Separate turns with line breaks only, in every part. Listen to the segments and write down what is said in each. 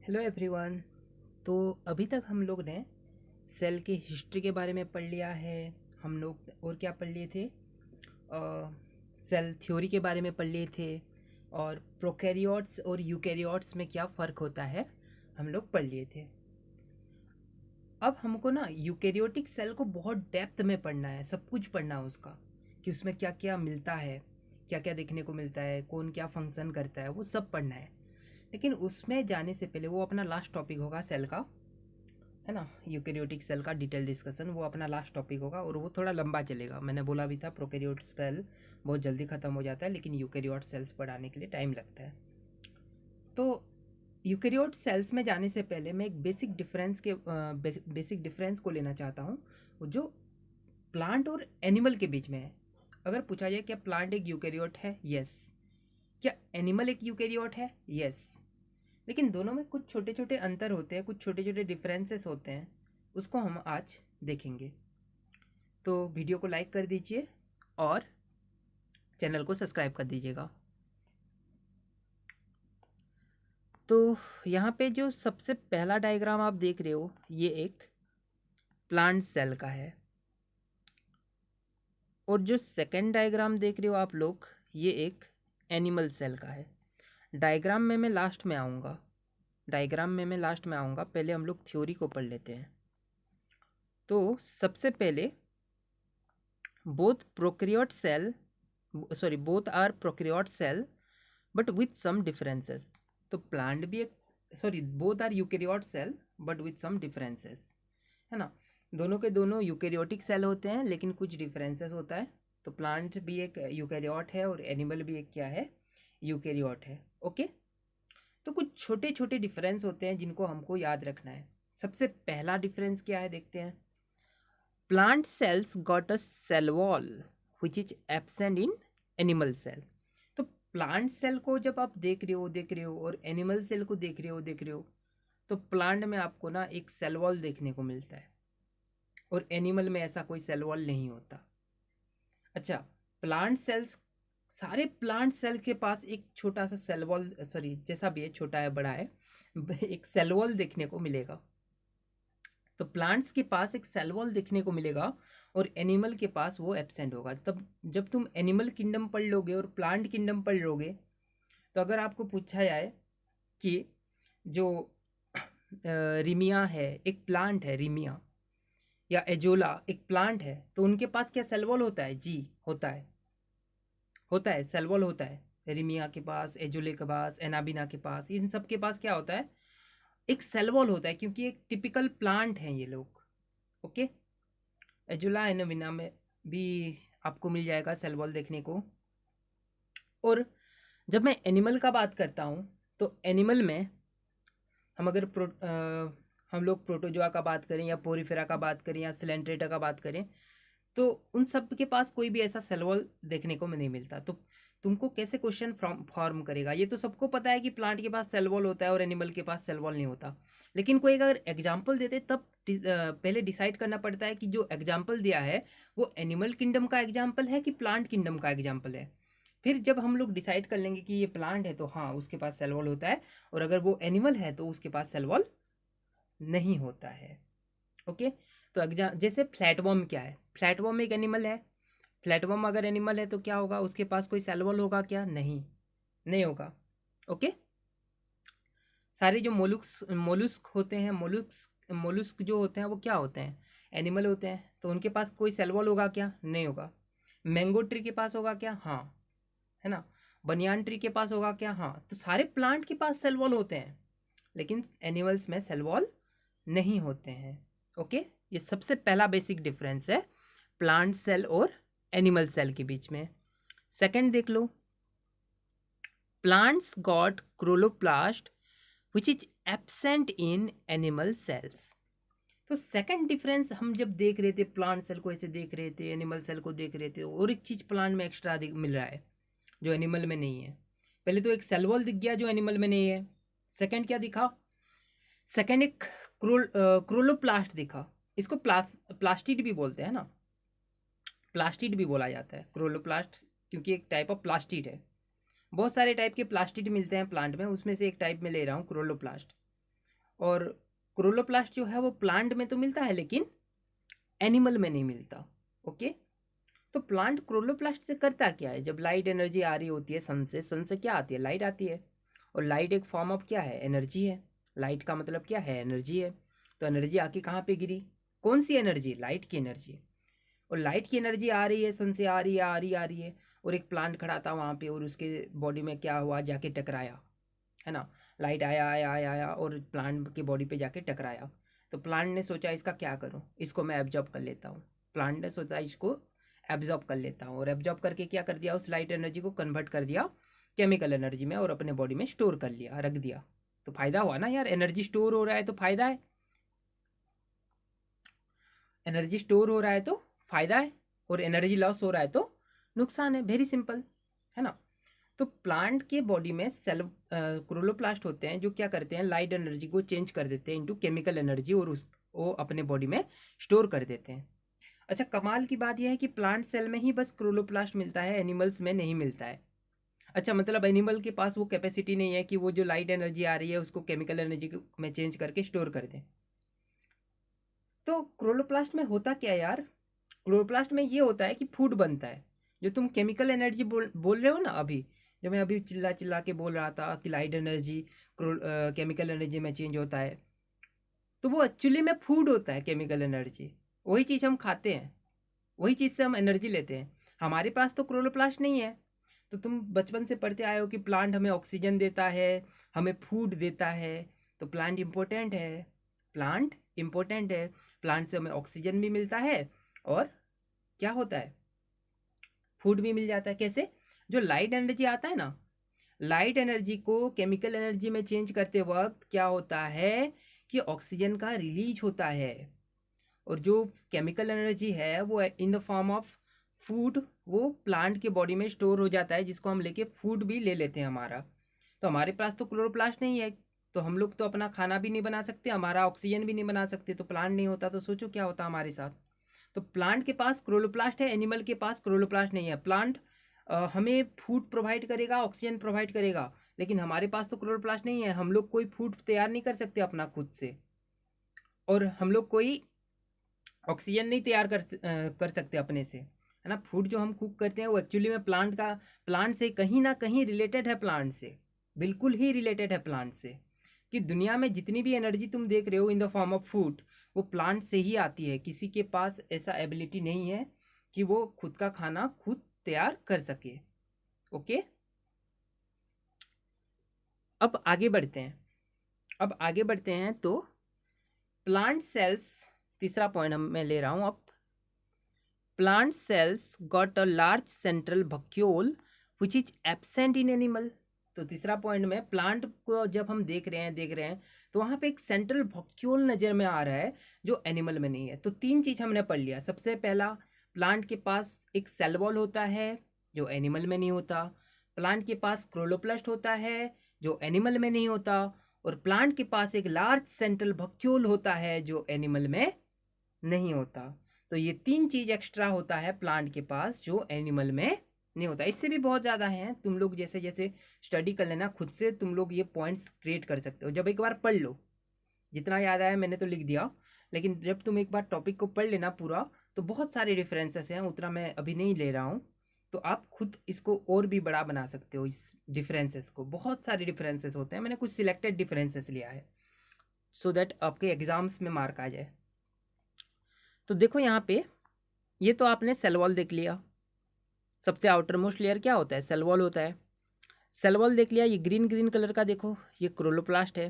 Hello everyone. तो अभी तक हम लोग ने सेल की हिस्ट्री के बारे में पढ़ लिया है। हम लोग और क्या पढ़ लिए थे? सेल थ्योरी के बारे में पढ़ लिए थे और प्रोकैरियोट्स और यूकैरियोट्स में क्या फ़र्क होता है हम लोग पढ़ लिए थे। अब हमको ना यूकैरियोटिक सेल को बहुत डेप्थ में पढ़ना है, सब कुछ पढ़ना है उसका, कि उसमें क्या क्या मिलता है, क्या क्या देखने को मिलता है, कौन क्या फंक्शन करता है, वो सब पढ़ना है। लेकिन उसमें जाने से पहले वो अपना लास्ट टॉपिक होगा सेल का, है ना। यूकैरियोटिक सेल का डिटेल डिस्कशन वो अपना लास्ट टॉपिक होगा और वो थोड़ा लंबा चलेगा। मैंने बोला भी था प्रोकैरियोट सेल बहुत जल्दी ख़त्म हो जाता है, लेकिन यूकैरियोट सेल्स पढ़ाने के लिए टाइम लगता है। तो यूकैरियोट सेल्स में जाने से पहले मैं एक बेसिक डिफरेंस को लेना चाहता हूँ, जो प्लांट और एनिमल के बीच में है। अगर पूछा जाए क्या प्लांट एक यूकैरियोट है? यस। क्या एनिमल एक यूकैरियोट है? यस। लेकिन दोनों में कुछ छोटे छोटे अंतर होते हैं, कुछ छोटे छोटे डिफरेंसेस होते हैं, उसको हम आज देखेंगे। तो वीडियो को लाइक कर दीजिए और चैनल को सब्सक्राइब कर दीजिएगा। तो यहाँ पे जो सबसे पहला डायग्राम आप देख रहे हो, ये एक प्लांट सेल का है, और जो सेकंड डायग्राम देख रहे हो आप लोग, ये एक एनिमल सेल का है। डायग्राम में मैं लास्ट में आऊँगा, पहले हम लोग थ्योरी को पढ़ लेते हैं। तो सबसे पहले both prokaryote cell both are prokaryote cell but with some differences। तो प्लांट भी एक both are eukaryote cell but with some differences, है ना। दोनों के दोनों यूकैरियोटिक सेल होते हैं, लेकिन कुछ डिफरेंसेस होता है। तो प्लांट भी एक यूकैरियोट है और एनिमल भी एक क्या है, यूकैरियोट है। ओके। तो कुछ छोटे छोटे डिफरेंस होते हैं जिनको हमको याद रखना है। सबसे पहला डिफरेंस क्या है, देखते हैं। Plant cells got a cell wall which is absent in animal cell। तो प्लांट सेल को जब आप देख रहे हो और एनिमल सेल को देख रहे हो, तो प्लांट में आपको ना एक सेल वॉल देखने को मिलता है और एनिमल में ऐसा कोई सेल वॉल नहीं होता। अच्छा, प्लांट सेल्स, सारे प्लांट सेल के पास एक छोटा सा सेल वॉल, जैसा भी है, छोटा है बड़ा है, एक सेल वॉल देखने को मिलेगा। तो प्लांट्स के पास एक सेल वॉल देखने को मिलेगा और एनिमल के पास वो एब्सेंट होगा। तब जब तुम एनिमल किंगडम पढ़ लोगे और प्लांट किंगडम पढ़ लोगे, तो अगर आपको पूछा जाए कि जो रिमिया है, एक प्लांट है रिमिया, या एजोला एक प्लांट है, तो उनके पास क्या सेल वॉल होता है? जी, होता है सेल वॉल होता है। रिमिया के पास, एजोले के पास, एनाबिना के पास, इन सब के पास क्या होता है? एक सेल वॉल होता है, क्योंकि एक टिपिकल प्लांट हैं ये लोग। ओके। एजुला एनोविना में भी आपको मिल जाएगा सेल वॉल देखने को। और जब मैं एनिमल का बात करता हूँ, तो एनिमल में हम अगर हम लोग प्रोटोजोआ का बात करें, या पोरीफेरा का बात करें, या सिलेंट्रेटा का बात करें, तो उन सब के पास कोई भी ऐसा सेल वॉल देखने को नहीं मिलता। तो तुमको कैसे क्वेश्चन फॉर्म करेगा? ये तो सबको पता है कि प्लांट के पास सेल वॉल होता है और एनिमल के पास सेल वॉल नहीं होता। लेकिन कोई अगर एग्जाम्पल देते, तब पहले डिसाइड करना पड़ता है कि जो एग्जाम्पल दिया है वो एनिमल किंगडम का एग्जाम्पल है कि प्लांट किंगडम का एग्जाम्पल है। फिर जब हम लोग डिसाइड कर लेंगे कि ये प्लांट है, तो हाँ, उसके पास सेल वॉल होता है, और अगर वो एनिमल है तो उसके पास सेल वॉल नहीं होता है। ओके। तो जैसे फ्लैटवर्म क्या है? फ्लैटवर्म एक एनिमल है। फ्लैटवर्म अगर एनिमल है तो क्या होगा? उसके पास कोई सेल वॉल होगा क्या? नहीं, नहीं होगा। ओके। सारे जो मोलुस्क होते हैं, मोलुस्क जो होते हैं वो क्या होते हैं? एनिमल होते हैं। तो उनके पास कोई सेल वॉल होगा क्या? नहीं होगा। मैंगो ट्री के पास होगा क्या? हाँ, है ना। बनियान ट्री के पास होगा क्या? हाँ। तो सारे प्लांट के पास सेल वॉल होते हैं, लेकिन एनिमल्स में सेल वॉल नहीं होते हैं। ओके। ये सबसे पहला बेसिक डिफरेंस है प्लांट सेल और एनिमल सेल के बीच में। सेकंड देख लो, plants got chloroplast which is absent in animal cells। तो सेकंड डिफरेंस हम जब देख रहे थे, प्लांट सेल को ऐसे देख रहे थे, एनिमल सेल को देख रहे थे, और एक चीज प्लांट में एक्स्ट्रा मिल रहा है जो एनिमल में नहीं है। पहले तो एक सेल वॉल दिख गया जो एनिमल में नहीं है। सेकंड क्या दिखा? सेकंड एक क्रोलोप्लास्ट दिखा। इसको प्लास्टिड भी बोलते हैं ना, प्लास्टिड भी बोला जाता है क्रोलोप्लास्ट, क्योंकि एक टाइप ऑफ प्लास्टिड है। बहुत सारे टाइप के प्लास्टिड मिलते हैं प्लांट में, उसमें से एक टाइप में ले रहा हूँ क्रोलोप्लास्ट। और क्लोरोप्लास्ट जो है वो प्लांट में तो मिलता है लेकिन एनिमल में नहीं मिलता। ओके, तो प्लांट क्लोरोप्लास्ट से करता क्या है? जब लाइट एनर्जी आ रही होती है सन से क्या आती है? लाइट आती है, और लाइट एक फॉर्म ऑफ क्या है? एनर्जी है। लाइट का मतलब क्या है? एनर्जी है। तो एनर्जी आके कहाँ पे गिरी? कौन सी एनर्जी? लाइट की एनर्जी। और लाइट की एनर्जी आ रही है, सन से आ रही है, आ रही आ रही है, और एक प्लांट खड़ा था वहाँ पे और उसके बॉडी में क्या हुआ? जाके टकराया, है ना। लाइट आया आया आया आया और प्लांट की बॉडी पे जाके टकराया। तो प्लांट ने सोचा इसका क्या करूँ, इसको मैं एब्जॉर्ब कर लेता हूँ। प्लांट ने सोचा इसको एब्जॉर्ब कर लेता हूँ, और एब्जॉर्ब करके क्या कर दिया? उस लाइट एनर्जी को कन्वर्ट कर दिया केमिकल एनर्जी में और अपने बॉडी में स्टोर कर लिया, रख दिया। तो फायदा हुआ ना यार, एनर्जी स्टोर हो रहा है तो फायदा है। एनर्जी स्टोर हो रहा है तो फायदा है, और एनर्जी लॉस हो रहा है तो नुकसान है। वेरी सिंपल, है ना। तो प्लांट के बॉडी में सेल क्लोरोप्लास्ट होते हैं जो क्या करते हैं? लाइट एनर्जी को चेंज कर देते हैं इनटू केमिकल एनर्जी, और उसको अपने बॉडी में स्टोर कर देते हैं। अच्छा, कमाल की बात यह है कि प्लांट सेल में ही बस क्लोरोप्लास्ट मिलता है, एनिमल्स में नहीं मिलता है। अच्छा, मतलब एनिमल के पास वो कैपेसिटी नहीं है कि वो जो लाइट एनर्जी आ रही है उसको केमिकल एनर्जी में चेंज करके स्टोर कर दें। तो क्लोरोप्लास्ट में होता क्या है यार? क्लोरोप्लास्ट में ये होता है कि फूड बनता है। जो तुम केमिकल एनर्जी बोल रहे हो ना अभी, जो मैं अभी चिल्ला चिल्ला के बोल रहा था कि लाइट एनर्जी केमिकल एनर्जी में चेंज होता है, तो वो एक्चुअली में फूड होता है। केमिकल एनर्जी वही चीज़ हम खाते हैं, वही चीज़ से हम एनर्जी लेते हैं। हमारे पास तो क्लोरोप्लास्ट नहीं है। तो तुम बचपन से पढ़ते आए हो कि प्लांट हमें ऑक्सीजन देता है, हमें फूड देता है। तो प्लांट इम्पोर्टेंट है, प्लांट इम्पोर्टेंट है। प्लांट से हमें ऑक्सीजन भी मिलता है और क्या होता है? फूड भी मिल जाता है। कैसे? जो लाइट एनर्जी आता है ना, लाइट एनर्जी को केमिकल एनर्जी में चेंज करते वक्त क्या होता है कि ऑक्सीजन का रिलीज होता है, और जो केमिकल एनर्जी है वो in the form of food वो प्लांट के बॉडी में स्टोर हो जाता है, जिसको हम लेके फूड भी ले लेते हैं हमारा। तो हमारे पास तो क्लोरोप्लास्ट नहीं है, तो हम लोग तो अपना खाना भी नहीं बना सकते, हमारा ऑक्सीजन भी नहीं बना सकते। तो प्लांट नहीं होता तो सोचो क्या होता हमारे साथ। तो प्लांट के पास क्लोरोप्लास्ट है, एनिमल के पास क्लोरोप्लास्ट नहीं है। प्लांट हमें फूड प्रोवाइड करेगा, ऑक्सीजन प्रोवाइड करेगा, लेकिन हमारे पास तो क्लोरोप्लास्ट नहीं है। हम लोग कोई फूड तैयार नहीं कर सकते अपना खुद से, और हम लोग कोई ऑक्सीजन नहीं तैयार कर सकते अपने से, है ना। फूड जो हम कुक करते हैं वो एक्चुअली में प्लांट से कहीं ना कहीं रिलेटेड है, प्लांट से बिल्कुल ही रिलेटेड है प्लांट से। कि दुनिया में जितनी भी एनर्जी तुम देख रहे हो in the form of food, वो प्लांट से ही आती है। किसी के पास ऐसा एबिलिटी नहीं है कि वो खुद का खाना खुद तैयार कर सके। ओके, अब आगे बढ़ते हैं। तो प्लांट सेल्स, तीसरा पॉइंट मैं ले रहा हूं अब। Plant cells got a large central vacuole which is absent in animal. तो तीसरा पॉइंट में प्लांट को जब हम देख रहे हैं तो वहाँ पे एक सेंट्रल वैक्यूल नज़र में आ रहा है जो एनिमल में नहीं है। तो तीन चीज़ हमने पढ़ लिया। सबसे पहला, प्लांट के पास एक सेल वॉल होता है जो एनिमल में नहीं होता। प्लांट के पास क्लोरोप्लास्ट होता है जो एनिमल में नहीं होता। और प्लांट के पास एक लार्ज सेंट्रल वैक्यूल होता है जो एनिमल में नहीं होता। तो ये तीन चीज एक्स्ट्रा होता है प्लांट के पास जो एनिमल में नहीं होता। इससे भी बहुत ज़्यादा है, तुम लोग जैसे जैसे स्टडी कर लेना खुद से, तुम लोग ये पॉइंट्स क्रिएट कर सकते हो। जब एक बार पढ़ लो, जितना याद आया मैंने तो लिख दिया, लेकिन जब तुम एक बार टॉपिक को पढ़ लेना पूरा, तो बहुत सारे डिफरेंसेस हैं, उतना मैं अभी नहीं ले रहा हूँ। तो आप खुद इसको और भी बड़ा बना सकते हो, इस डिफरेंसेस को। बहुत सारे डिफरेंसेस होते हैं, मैंने कुछ सिलेक्टेड डिफरेंसेस लिया है सो दैट आपके एग्जाम्स में मार्क आ जाए। तो देखो यहाँ पे, ये तो आपने सेल वॉल देख लिया। सबसे आउटर मोस्ट लेयर क्या होता है? सेल वॉल होता है। सेल वॉल देख लिया। ये ग्रीन ग्रीन कलर का देखो, ये क्लोरोप्लास्ट है।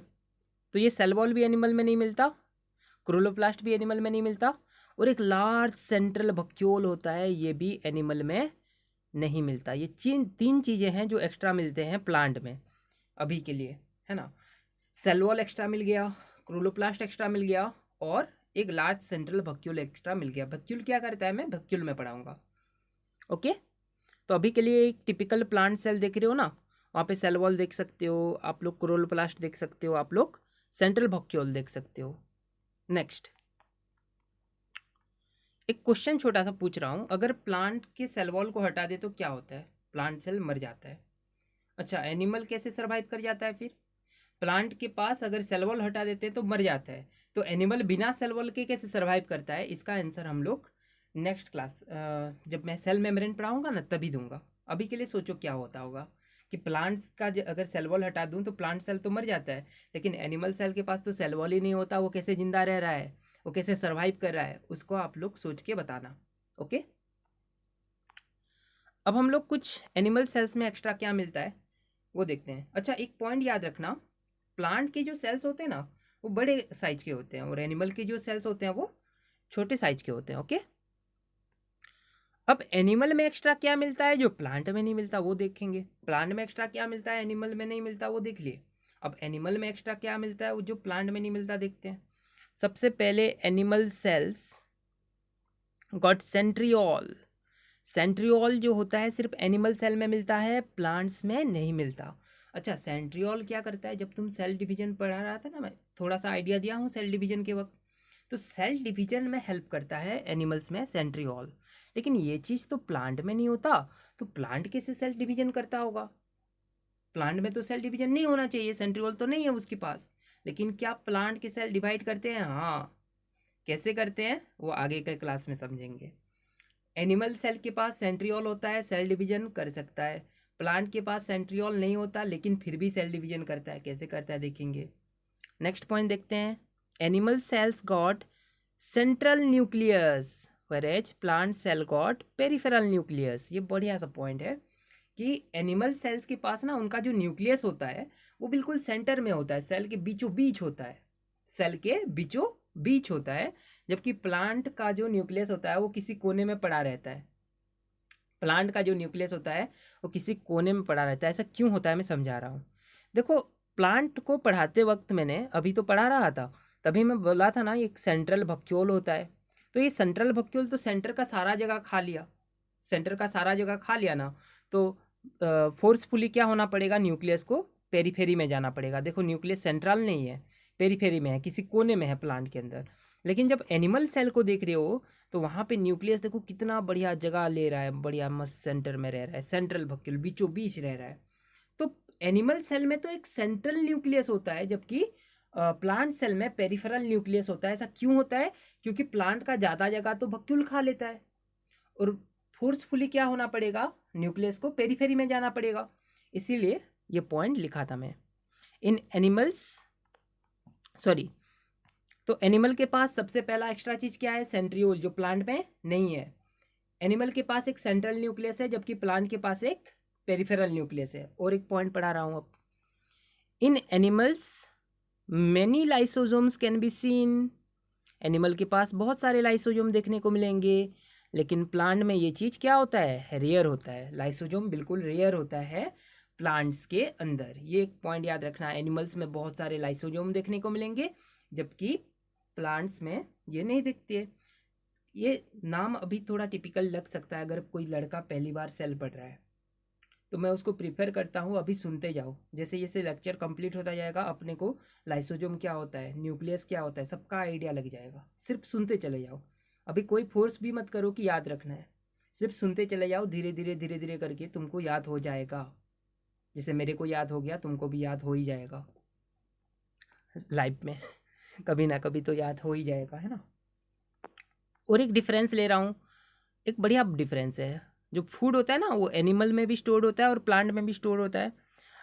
तो ये सेल वॉल भी एनिमल में नहीं मिलता, क्लोरोप्लास्ट भी एनिमल में नहीं मिलता, और एक लार्ज सेंट्रल वैक्यूल होता है, ये भी एनिमल में नहीं मिलता। ये तीन चीज़ें हैं जो एक्स्ट्रा मिलते हैं प्लांट में अभी के लिए, है ना। सेल वॉल एक्स्ट्रा मिल गया, क्लोरोप्लास्ट एक्स्ट्रा मिल गया, और एक लार्ज सेंट्रल वैक्यूल एक्स्ट्रा मिल गया। वैक्यूल क्या करता है मैं वैक्यूल में पढ़ाऊंगा। ओके, तो अभी के लिए एक टिपिकल प्लांट सेल देख रहे हो ना, वहाँ पे सेल वॉल देख सकते हो आप लोग, क्लोरोप्लास्ट देख सकते हो आप लोग, सेंट्रल वैक्यूल देख सकते हो। नेक्स्ट, एक क्वेश्चन छोटा सा पूछ रहा हूँ, अगर प्लांट के सेल वॉल को हटा दे तो क्या होता है? प्लांट सेल मर जाता है। अच्छा, एनिमल कैसे सर्वाइव कर जाता है फिर? प्लांट के पास अगर सेल वॉल हटा देते हैं तो मर जाता है, तो एनिमल बिना सेल वॉल के कैसे सर्वाइव करता है, इसका आंसर हम लोग नेक्स्ट क्लास जब मैं सेल मेम्ब्रेन पढ़ाऊंगा ना तभी दूंगा। अभी के लिए सोचो क्या होता होगा कि प्लांट्स का अगर सेल वॉल हटा दूं तो प्लांट सेल तो मर जाता है, लेकिन एनिमल सेल के पास तो सेल वॉल ही नहीं होता, वो कैसे जिंदा रह रहा है, वो कैसे सर्वाइव कर रहा है, उसको आप लोग सोच के बताना। ओके, अब हम लोग कुछ एनिमल सेल्स में एक्स्ट्रा क्या मिलता है वो देखते हैं। अच्छा, एक पॉइंट याद रखना, प्लांट के जो सेल्स होते हैं ना वो बड़े साइज के होते हैं और एनिमल के जो सेल्स होते हैं वो छोटे साइज के होते हैं। ओके, अब एनिमल में एक्स्ट्रा क्या मिलता है जो प्लांट में नहीं मिलता वो देखेंगे। प्लांट में एक्स्ट्रा क्या मिलता है एनिमल में नहीं मिलता वो देख लिए। अब एनिमल में एक्स्ट्रा क्या मिलता है वो जो प्लांट में नहीं मिलता देखते हैं। सबसे पहले animal cells got centriole. Centriole जो होता है सिर्फ एनिमल सेल में मिलता है, प्लांट्स में नहीं मिलता। अच्छा, सेंट्रियोल क्या करता है, जब तुम सेल डिवीजन पढ़ा रहा था ना, मैं थोड़ा सा आइडिया दिया हूँ सेल डिवीजन के वक्त, तो सेल डिवीजन में हेल्प करता है एनिमल्स में सेंट्रियोल। लेकिन ये चीज़ तो प्लांट में नहीं होता, तो प्लांट कैसे सेल डिवीजन करता होगा? प्लांट में तो सेल डिवीजन नहीं होना चाहिए, सेंट्रियोल तो नहीं है उसके पास। लेकिन क्या प्लांट के सेल डिवाइड करते हैं? हाँ। कैसे करते हैं वो आगे के क्लास में समझेंगे। एनिमल सेल के पास सेंट्रियोल होता है, सेल डिवीजन कर सकता है। प्लांट के पास सेंट्रियोल नहीं होता लेकिन फिर भी सेल डिवीजन करता है, कैसे करता है देखेंगे। नेक्स्ट पॉइंट देखते हैं, animal cells got central nucleus whereas plant cell got peripheral nucleus. ये बढ़िया सा पॉइंट है कि एनिमल सेल्स के पास ना उनका जो न्यूक्लियस होता है वो बिल्कुल सेंटर में होता है, सेल के बीचों बीच होता है, सेल के बीचों बीच होता है, जबकि प्लांट का जो न्यूक्लियस होता है वो किसी कोने में पड़ा रहता है। प्लांट का जो न्यूक्लियस होता है वो किसी कोने में पड़ा रहता है। ऐसा क्यों होता है मैं समझा रहा हूँ। देखो, प्लांट को पढ़ाते वक्त मैंने अभी तो पढ़ा रहा था, तभी मैं बोला था ना एक सेंट्रल भक्यूल होता है। तो ये सेंट्रल भक्यूल तो सेंटर का सारा जगह खा लिया, सेंटर का सारा जगह खा लिया ना, तो फोर्सफुली क्या होना पड़ेगा, न्यूक्लियस को पेरीफेरी में जाना पड़ेगा। देखो, न्यूक्लियस सेंट्रल नहीं है, पेरीफेरी में है, किसी कोने में है प्लांट के अंदर। लेकिन जब एनिमल सेल को देख रहे हो तो वहाँ पे न्यूक्लियस देखो कितना बढ़िया जगह ले रहा है, बढ़िया मस्त सेंटर में रह रहा है, सेंट्रल भक्यूल बीचों बीच रह रहा है। तो एनिमल सेल में तो एक सेंट्रल न्यूक्लियस होता है, जबकि प्लांट सेल में पेरिफेरल न्यूक्लियस होता है। ऐसा क्यों होता है? क्योंकि प्लांट का ज़्यादा जगह तो भक्यूल खा लेता है और फोर्सफुली क्या होना पड़ेगा, न्यूक्लियस को पेरीफेरी में जाना पड़ेगा। इसीलिए ये पॉइंट लिखा था मैं। इन एनिमल्स सॉरी, तो एनिमल के पास सबसे पहला एक्स्ट्रा चीज क्या है, सेंट्रियोल, जो प्लांट में नहीं है। एनिमल के पास एक सेंट्रल न्यूक्लियस है जबकि प्लांट के पास एक पेरिफेरल न्यूक्लियस है। और एक पॉइंट पढ़ा रहा हूं अब, in animals many lysosomes can be seen. Animal के पास बहुत सारे लाइसोसोम देखने को मिलेंगे, लेकिन प्लांट में ये चीज़ क्या होता है, रेयर होता है। लाइसोसोम बिल्कुल रेयर होता है प्लांट्स के अंदर। ये एक पॉइंट याद रखना, एनिमल्स में बहुत सारे लाइसोसोम देखने को मिलेंगे जबकि प्लांट्स में ये नहीं दिखते। ये नाम अभी थोड़ा टिपिकल लग सकता है अगर कोई लड़का पहली बार सेल पढ़ रहा है, तो मैं उसको प्रीफर करता हूँ अभी सुनते जाओ। जैसे जैसे लेक्चर कंप्लीट होता जाएगा अपने को लाइसोसोम क्या होता है, न्यूक्लियस क्या होता है, सबका आइडिया लग जाएगा। सिर्फ सुनते चले जाओ, अभी कोई फोर्स भी मत करो कि याद रखना है, सिर्फ सुनते चले जाओ, धीरे धीरे धीरे धीरे करके तुमको याद हो जाएगा। जैसे मेरे को याद हो गया तुमको भी याद हो ही जाएगा लाइफ में कभी ना कभी तो याद हो ही जाएगा, है ना। और एक डिफरेंस ले रहा हूँ, एक बढ़िया डिफरेंस है। जो फूड होता है ना वो एनिमल में भी स्टोर होता है और प्लांट में भी स्टोर होता है।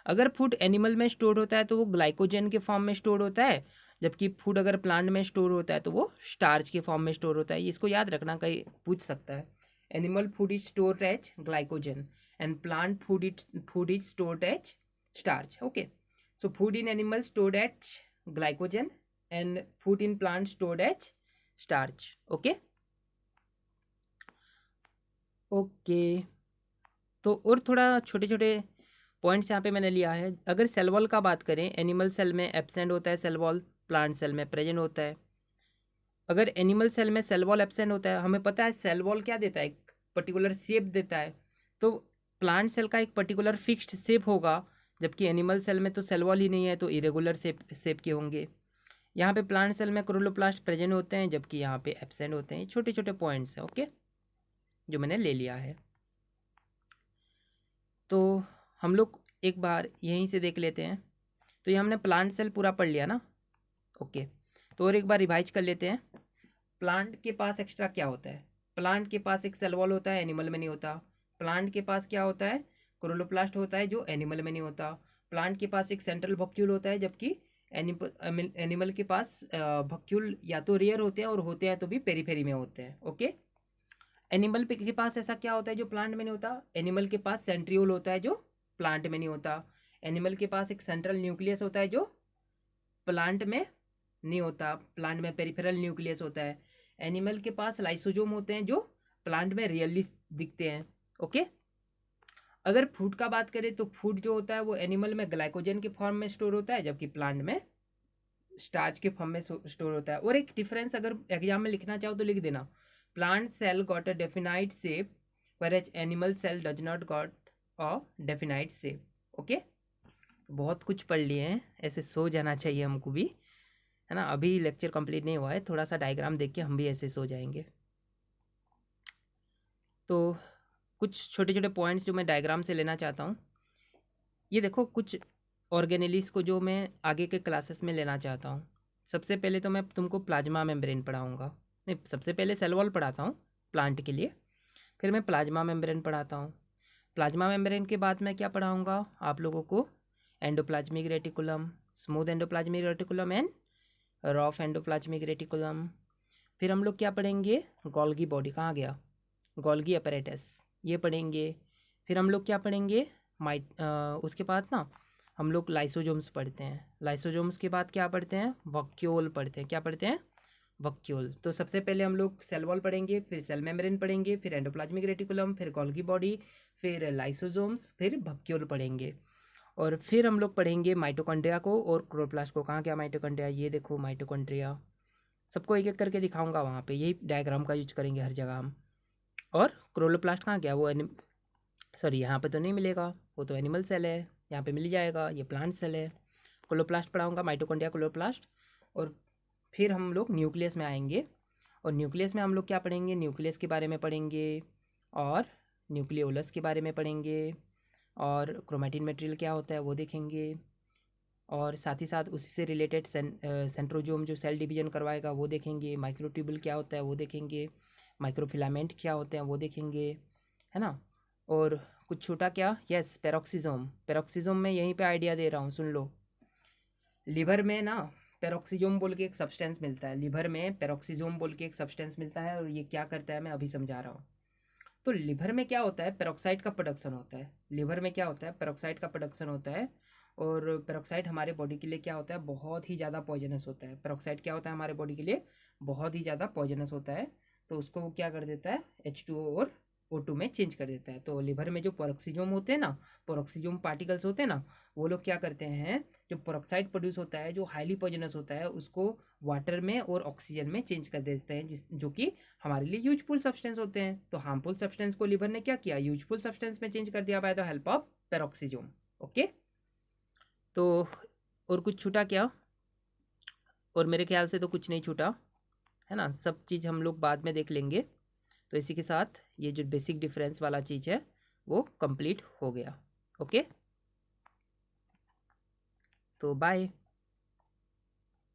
अगर फूड एनिमल में स्टोर होता है तो वो ग्लाइकोजन के फॉर्म में स्टोर होता है, जबकि फूड अगर प्लांट में स्टोर होता है तो वो स्टार्च के फॉर्म में स्टोर होता है। इसको याद रखना, कहीं पूछ सकता है। Animal food is stored as glycogen and plant food is stored as starch. Okay, so food in animal stored as glycogen and food in plant stored as starch. Okay okay, तो और थोड़ा छोटे छोटे पॉइंट्स यहाँ पे मैंने लिया है। अगर सेल वॉल का बात करें, एनिमल सेल में एब्सेंट होता है सेल वॉल, प्लांट सेल में प्रेजेंट होता है। अगर एनिमल सेल में सेल वॉल एब्सेंट होता है, हमें पता है सेल वॉल क्या देता है, एक पर्टिकुलर शेप देता है, तो प्लांट सेल का एक पर्टिकुलर फिक्स्ड शेप होगा, जबकि एनिमल सेल में तो सेल वॉल ही नहीं है तो इरेगुलर शेप के होंगे। यहाँ पे प्लांट सेल में क्लोरोप्लास्ट प्रेजेंट होते हैं जबकि यहाँ पे एब्सेंट होते हैं। छोटे छोटे पॉइंट्स हैं, ओके, जो मैंने ले लिया है। तो हम लोग एक बार यहीं से देख लेते हैं। तो ये हमने प्लांट सेल पूरा पढ़ लिया ना। ओके, तो और एक बार रिवाइज कर लेते हैं। प्लांट के पास एक्स्ट्रा क्या होता है? प्लांट के पास एक सेल वॉल होता है, एनिमल में नहीं होता। प्लांट के पास क्या होता है? क्लोरोप्लास्ट होता है, जो एनिमल में नहीं होता। प्लांट के पास एक सेंट्रल वैक्यूल होता है, जबकि एनिमल के पास वैक्यूल या तो रेयर होते हैं और होते हैं तो भी पेरीफेरी में होते हैं। ओके, एनिमल के पास ऐसा क्या होता है जो प्लांट में नहीं होता? एनिमल के पास सेंट्रियोल होता है, जो प्लांट में नहीं होता। एनिमल के पास एक सेंट्रल न्यूक्लियस होता है, जो प्लांट में नहीं होता। प्लांट में पेरिफेरल न्यूक्लियस होता है। एनिमल के पास लाइसोजोम होते हैं, जो प्लांट में रियली दिखते हैं। ओके, अगर फूड का बात करें तो फूड जो होता है वो एनिमल में ग्लाइकोजन के फॉर्म में स्टोर होता है, जबकि प्लांट में स्टार्च के फॉर्म में स्टोर होता है। और एक डिफरेंस अगर एग्जाम में लिखना चाहो तो लिख देना, plant cell got a definite shape whereas animal cell does not got a definite shape. Okay, बहुत कुछ पढ़ लिए हैं, ऐसे सो जाना चाहिए हमको भी, है ना। अभी लेक्चर कंप्लीट नहीं हुआ है, थोड़ा सा डायग्राम देख के हम भी ऐसे सो जाएंगे। तो कुछ छोटे छोटे पॉइंट्स जो मैं डायग्राम से लेना चाहता हूँ, ये देखो कुछ ऑर्गेनेलिस को जो मैं आगे के क्लासेस में लेना चाहता हूँ। सबसे पहले तो मैं तुमको प्लाज्मा मेम्ब्रेन पढ़ाऊँगा, नहीं सबसे पहले सेल वॉल पढ़ाता हूँ प्लांट के लिए, फिर मैं प्लाज्मा मेम्ब्रेन पढ़ाता हूँ। प्लाज्मा मेम्ब्रेन के बाद मैं क्या पढ़ाऊँगा आप लोगों को? Endoplasmic reticulum, smooth endoplasmic reticulum and rough endoplasmic reticulum. फिर हम लोग क्या पढ़ेंगे? गोल्गी बॉडी, कहाँ गया? गोल्गी अपैरेटस, ये पढ़ेंगे। फिर हम लोग क्या पढ़ेंगे? उसके बाद ना हम लोग लाइसोजोम्स पढ़ते हैं। लाइसोजोम्स के बाद क्या पढ़ते हैं? वक्यूल पढ़ते हैं। क्या पढ़ते हैं? वक्यूल। तो सबसे पहले हम लोग सेल वॉल पढ़ेंगे, फिर सेल मेम्ब्रेन पढ़ेंगे, फिर एंडोप्लाज्मिक रेटिकुलम, फिर गोल्गी बॉडी, फिर लाइसोजोम्स, फिर वक्यूल पढ़ेंगे। और फिर हम लोग पढ़ेंगे माइटोकॉन्ड्रिया को और क्लोरोप्लास्ट को। कहाँ गया माइटोकॉन्ड्रिया? ये देखो माइटोकॉन्ड्रिया, सबको एक एक करके दिखाऊंगा वहाँ पे, यही डायग्राम का यूज करेंगे हर जगह हम। और क्लोरोप्लास्ट कहाँ गया? वो सॉरी यहाँ पे तो नहीं मिलेगा, वो तो एनिमल सेल है, यहाँ पे मिल जाएगा, ये प्लांट सेल है। क्लोरोप्लास्ट पढ़ाऊंगा, माइटोकॉन्ड्रिया, क्लोरोप्लास्ट। और फिर हम लोग न्यूक्लियस में आएंगे, और न्यूक्लियस में हम लोग क्या पढ़ेंगे? न्यूक्लियस के बारे में पढ़ेंगे, और न्यूक्लियोलस के बारे में पढ़ेंगे, और क्रोमैटिन मटेरियल क्या होता है वो देखेंगे, और साथ ही साथ उसी से रिलेटेड सेंट्रोजोम जो सेल डिवीजन करवाएगा वो देखेंगे, माइक्रोट्यूबुल क्या होता है वो देखेंगे, माइक्रोफिलामेंट क्या होते हैं वो देखेंगे, है ना। और कुछ छोटा क्या? Yes, peroxisome. पेरोक्सिसोम में यहीं पे आइडिया दे रहा हूँ, सुन लो। लिवर में ना पेरोक्सिसोम बोल के एक सब्सटेंस मिलता है, लिवर में पेरोक्सिसोम बोल के एक सब्सटेंस मिलता है, और ये क्या करता है मैं अभी समझा रहा हूँ। तो लिवर में क्या होता है? पेरोक्साइड का प्रोडक्शन होता है। लिवर में क्या होता है? पेरोक्साइड का प्रोडक्शन होता है। और पेरोक्साइड हमारे बॉडी के लिए क्या होता है? बहुत ही ज़्यादा पॉइजनस होता है। पेरोक्साइड क्या होता है हमारे बॉडी के लिए? बहुत ही ज़्यादा पॉइजनस होता है। तो उसको वो क्या कर देता है? H2O और O2 में चेंज कर देता है। तो लिवर में जो पेरोक्सिसोम होते हैं ना, पेरोक्सिसोम पार्टिकल्स होते हैं ना, वो लोग क्या करते हैं? जो पेरोक्साइड प्रोड्यूस होता है, जो हाईली पॉइजनस होता है, उसको वाटर में और ऑक्सीजन में चेंज कर देते हैं, जो कि हमारे लिए यूजफुल सब्सटेंस होते हैं। तो हार्मफुल सब्सटेंस को लिवर ने क्या किया? यूजफुल सब्सटेंस में चेंज कर दिया by the help of peroxisome. Okay, तो और कुछ छूटा क्या? और मेरे ख्याल से तो कुछ नहीं छूटा, है ना। सब चीज़ हम लोग बाद में देख लेंगे। तो इसी के साथ ये जो बेसिक डिफरेंस वाला चीज़ है वो कंप्लीट हो गया। ओके, तो बाय।